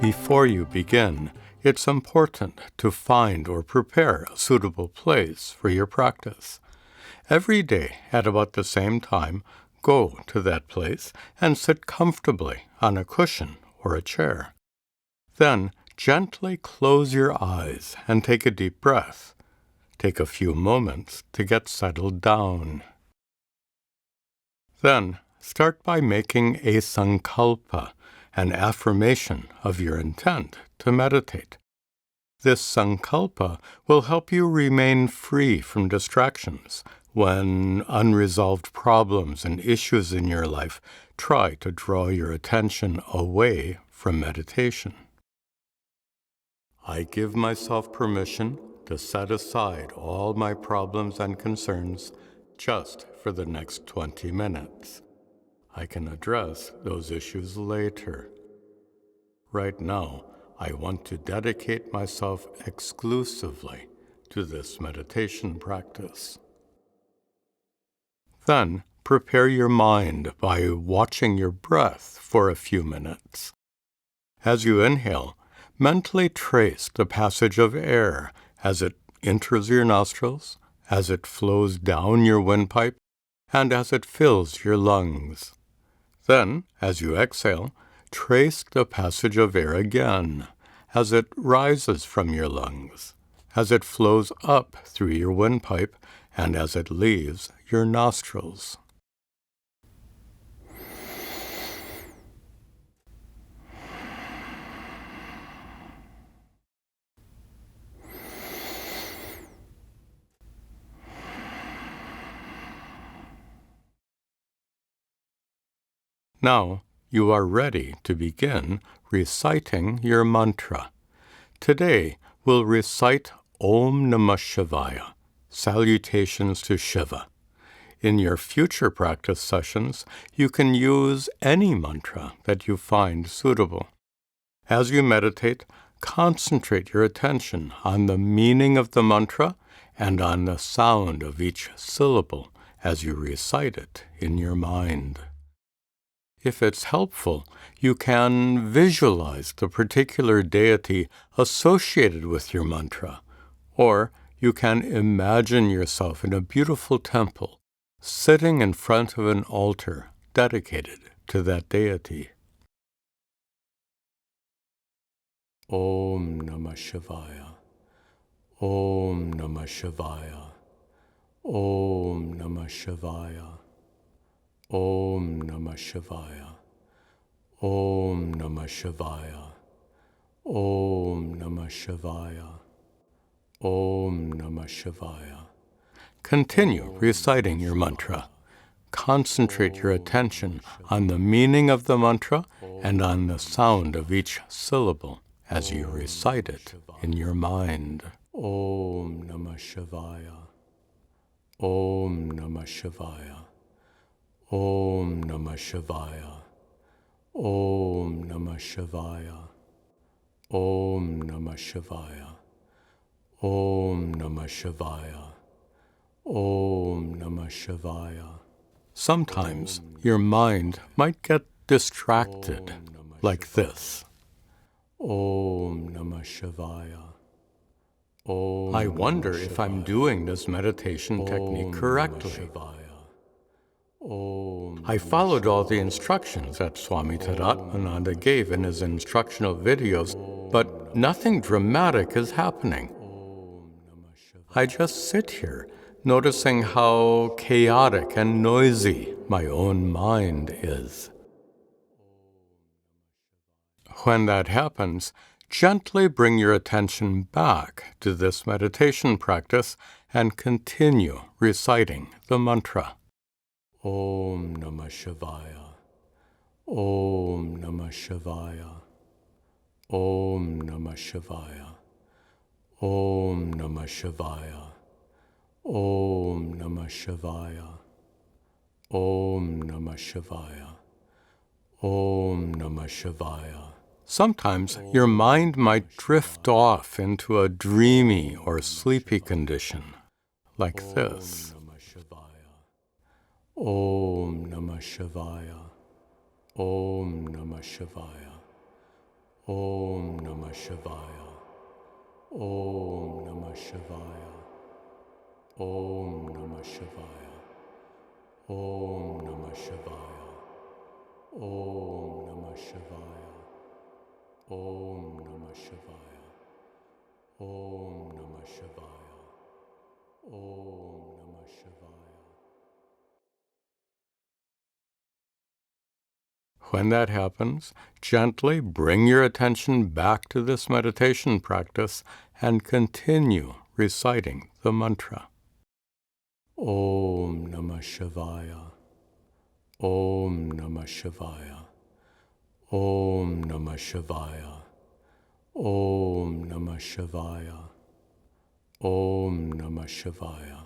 Before you begin, it's important to find or prepare a suitable place for your practice. Every day, at about the same time, go to that place and sit comfortably on a cushion or a chair. Then gently close your eyes and take a deep breath. Take a few moments to get settled down. Then start by making a sankalpa, an affirmation of your intent to meditate. This sankalpa will help you remain free from distractions when unresolved problems and issues in your life try to draw your attention away from meditation. I give myself permission to set aside all my problems and concerns just for the next 20 minutes. I can address those issues later. Right now, I want to dedicate myself exclusively to this meditation practice. Then, prepare your mind by watching your breath for a few minutes. As you inhale, mentally trace the passage of air as it enters your nostrils, as it flows down your windpipe, and as it fills your lungs. Then, as you exhale, trace the passage of air again, as it rises from your lungs, as it flows up through your windpipe, and as it leaves your nostrils. Now, you are ready to begin reciting your mantra. Today, we'll recite Om Namah Shivaya, salutations to Shiva. In your future practice sessions, you can use any mantra that you find suitable. As you meditate, concentrate your attention on the meaning of the mantra and on the sound of each syllable as you recite it in your mind. If it's helpful, you can visualize the particular deity associated with your mantra, or you can imagine yourself in a beautiful temple, sitting in front of an altar dedicated to that deity. Om Namah Shivaya. Om Namah Shivaya. Om Namah Shivaya. Om Namah Shivaya. Om Namah Shivaya. Om Namah Shivaya. Om Namah Shivaya. Continue reciting your mantra. Concentrate your attention on the meaning of the mantra and on the sound of each syllable as you recite it in your mind. Om Namah Shivaya. Om Namah Shivaya. Om Namah Shivaya. Om Namah Shivaya. Om Namah Shivaya. Om Namah Shivaya. Om Namah Shivaya. Sometimes your mind might get distracted like this. Om Namah Shivaya. I wonder if I'm doing this meditation technique correctly. I followed all the instructions that Swami Tadatmananda gave in his instructional videos, but nothing dramatic is happening. I just sit here, noticing how chaotic and noisy my own mind is. When that happens, gently bring your attention back to this meditation practice and continue reciting the mantra. Om Namah Shivaya. Om Namah Shivaya. Om Namah Shivaya. Om Namah Shivaya. Om Namah Shivaya. Om Namah Shivaya. Om Namah Shivaya. Sometimes your mind might drift off into a dreamy or sleepy condition, like this. Om Namah Shivaya. Om Namah Shivaya. Om Namah Shivaya. Om Namah Shivaya. Om Namah Shivaya. Om Namah Shivaya. Om Namah Shivaya. Om Namah Shivaya. Om Namah Shivaya. Om Namah Shivaya. When that happens, gently bring your attention back to this meditation practice and continue reciting the mantra. Om Namah Shivaya. Om Namah Shivaya. Om Namah Shivaya. Om Namah Shivaya. Om Namah Shivaya.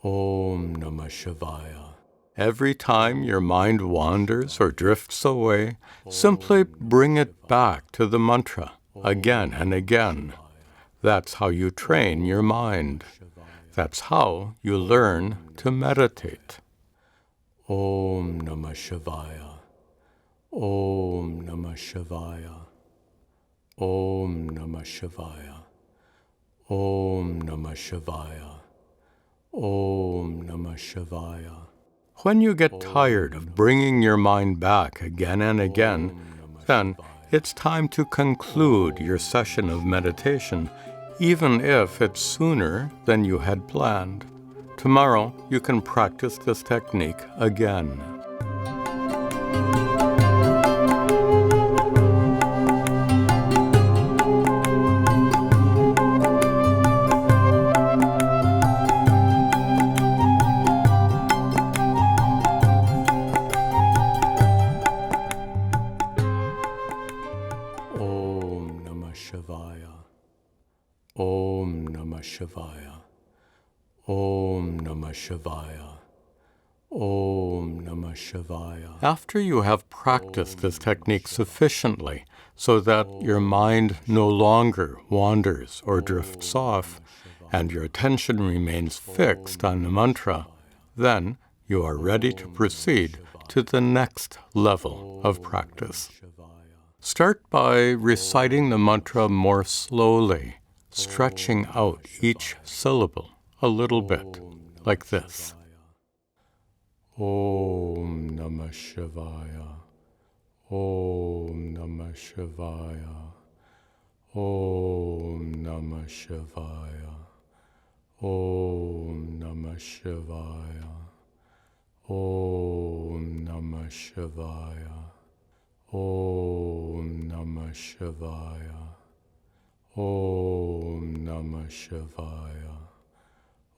Om Namah Shivaya. Every time your mind wanders or drifts away, simply bring it back to the mantra again and again. That's how you train your mind. That's how you learn to meditate. Om Namah Shivaya. Om Namah Shivaya. Om Namah Shivaya. Om Namah Shivaya. Om Namah Shivaya. When you get tired of bringing your mind back again and again, then it's time to conclude your session of meditation, even if it's sooner than you had planned. Tomorrow, you can practice this technique again. Om Namah Shivaya. Om Namah Shivaya. Om Namah Shivaya. Om Namah Shivaya. After you have practiced this technique sufficiently so that your mind no longer wanders or drifts off, and your attention remains fixed on the mantra, then you are ready to proceed to the next level of practice. Start by reciting the mantra more slowly, stretching out each syllable a little bit, like this. Om Namah Shivaya. Om Namah Shivaya. Om Namah Shivaya. Om Namah Shivaya. Om Namah Shivaya. Om Namah Shivaya. Om Namah Shivaya.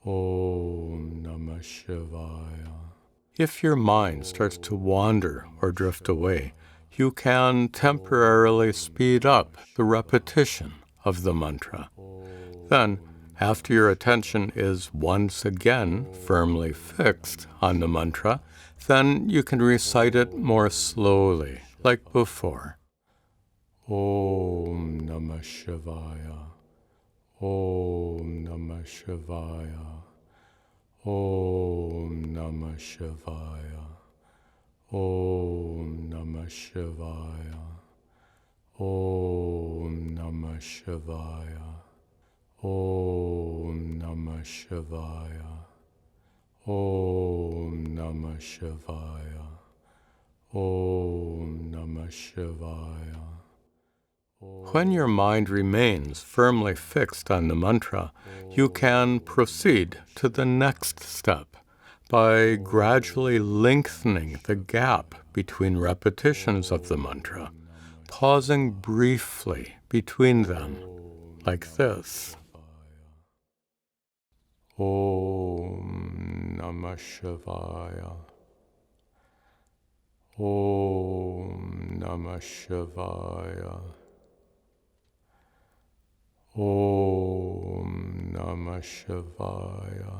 Om Namah Shivaya. If your mind starts to wander or drift away, you can temporarily speed up the repetition of the mantra. Then, after your attention is once again firmly fixed on the mantra, then you can recite it more slowly, like before. Om Namah Shivaya. Om Namah Shivaya. Om Namah Shivaya. Om Namah Shivaya. Om Namah Shivaya. Om Namah Shivaya. Om Namah Shivaya. Om Namah Shivaya. When your mind remains firmly fixed on the mantra, you can proceed to the next step by gradually lengthening the gap between repetitions of the mantra, pausing briefly between them, like this. Om Namah Shivaya. Om Namah Shivaya. Om Namah Shivaya.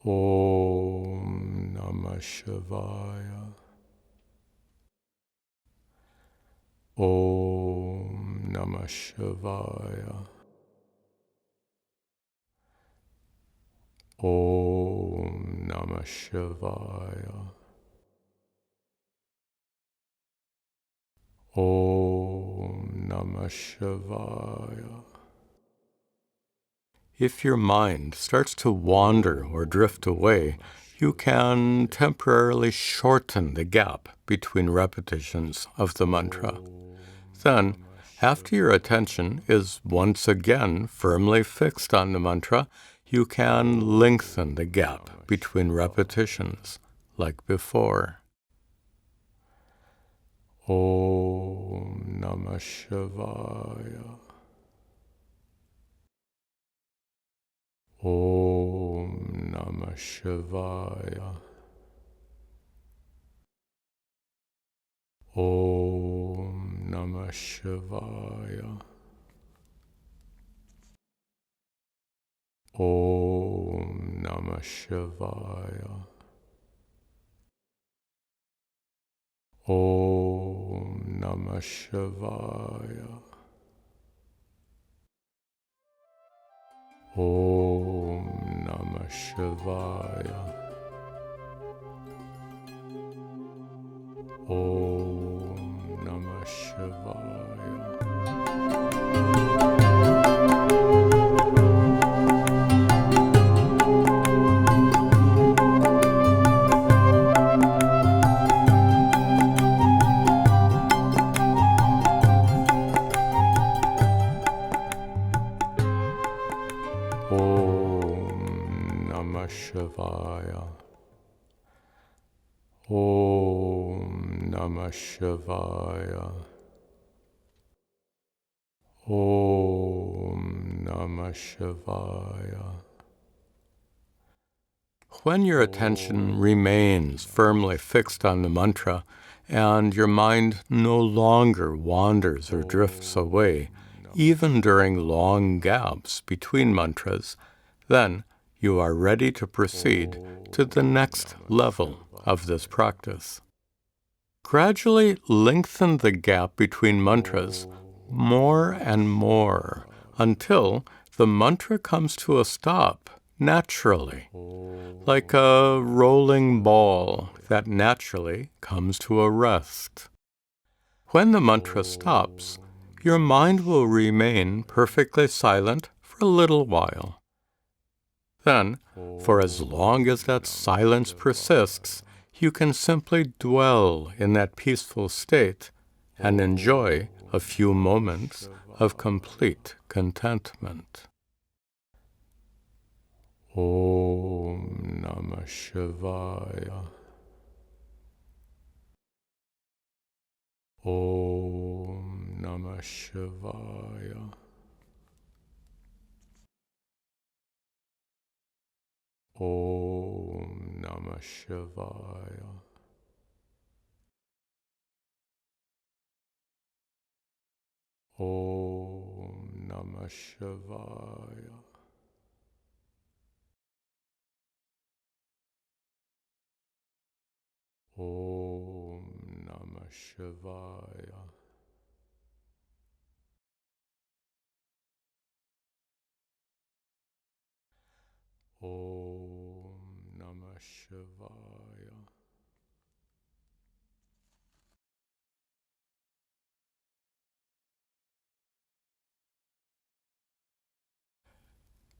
Om Namah Shivaya. Om Namah Shivaya. Om Namah Shivaya. Om Namah Shivaya. If your mind starts to wander or drift away, you can temporarily shorten the gap between repetitions of the mantra. Then, after your attention is once again firmly fixed on the mantra, you can lengthen the gap between repetitions, like before. Om Namah Shivaya. Om Namah Shivaya. Om Namah Shivaya. Om Namah Shivaya. Om Namah Shivaya. Om Namah Shivaya. Om Namah Shivaya. Om Namah Shivaya. Om Namah Shivaya. Om Namah Shivaya. When your attention remains firmly fixed on the mantra, and your mind no longer wanders or drifts away, even during long gaps between mantras, then you are ready to proceed to the next level of this practice. Gradually lengthen the gap between mantras more and more until the mantra comes to a stop naturally, like a rolling ball that naturally comes to a rest. When the mantra stops, your mind will remain perfectly silent for a little while. Then, for as long as that silence persists, you can simply dwell in that peaceful state and enjoy a few moments of complete contentment. Om Namah Shivaya. Om Namah Shivaya. Om Namah Shivaya. Om Namah Shivaya. Om Namah Shivaya. Om Namah Shivaya.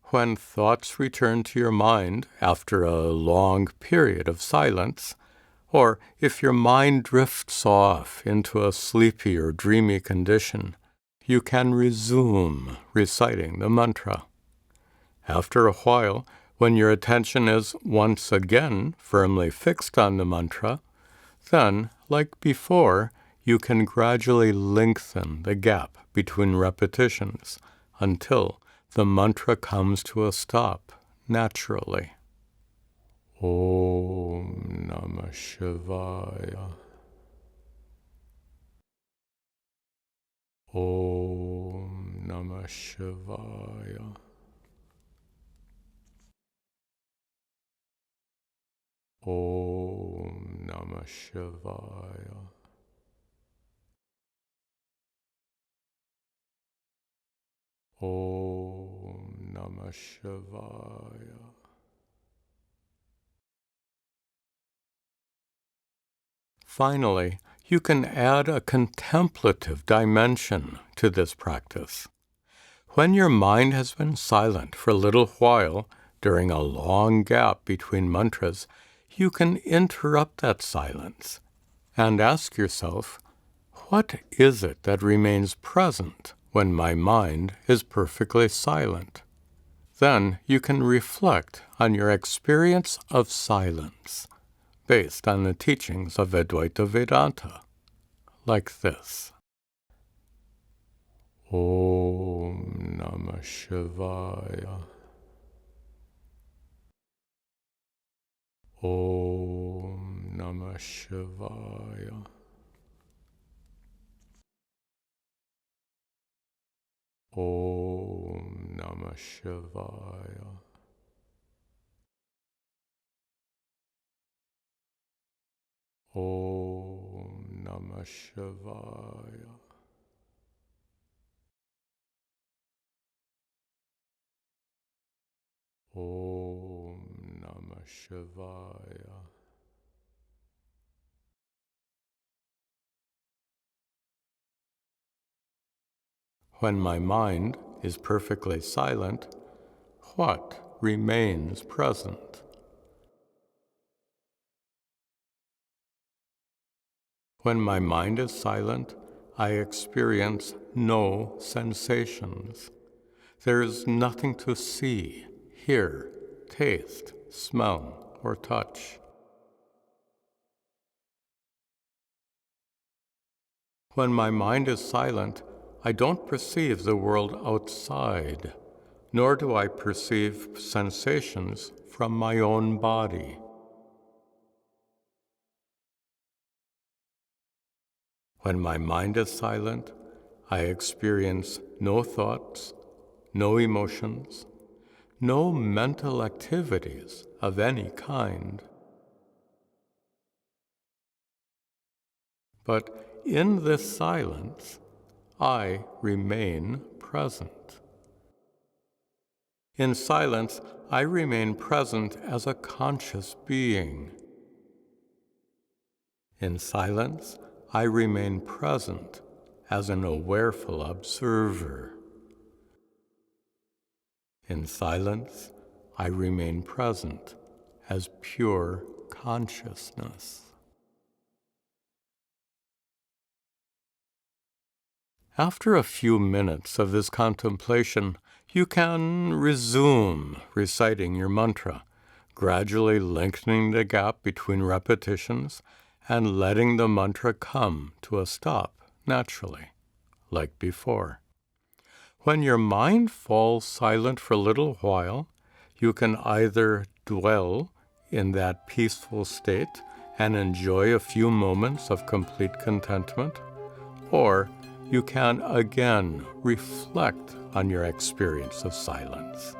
When thoughts return to your mind after a long period of silence, or if your mind drifts off into a sleepy or dreamy condition, you can resume reciting the mantra. After a while, when your attention is once again firmly fixed on the mantra, then, like before, you can gradually lengthen the gap between repetitions until the mantra comes to a stop naturally. Om Namah Shivaya. Om Namah Shivaya. Om Namah Shivaya. Om Namah Shivaya. Finally, you can add a contemplative dimension to this practice. When your mind has been silent for a little while during a long gap between mantras, you can interrupt that silence and ask yourself, what is it that remains present when my mind is perfectly silent? Then you can reflect on your experience of silence based on the teachings of Advaita Vedanta, like this. Om Namah Shivaya. Om Namah Shivaya. Om Namah Shivaya. Om Namah Shivaya. Om Namah Shivaya. When my mind is perfectly silent, what remains present? When my mind is silent, I experience no sensations. There is nothing to see, hear, taste, smell, or touch. When my mind is silent, I don't perceive the world outside, nor do I perceive sensations from my own body. When my mind is silent, I experience no thoughts, no emotions, no mental activities of any kind. But in this silence, I remain present. In silence, I remain present as a conscious being. In silence, I remain present as an awareful observer. In silence, I remain present as pure consciousness. After a few minutes of this contemplation, you can resume reciting your mantra, gradually lengthening the gap between repetitions and letting the mantra come to a stop naturally, like before. When your mind falls silent for a little while, you can either dwell in that peaceful state and enjoy a few moments of complete contentment, or you can again reflect on your experience of silence.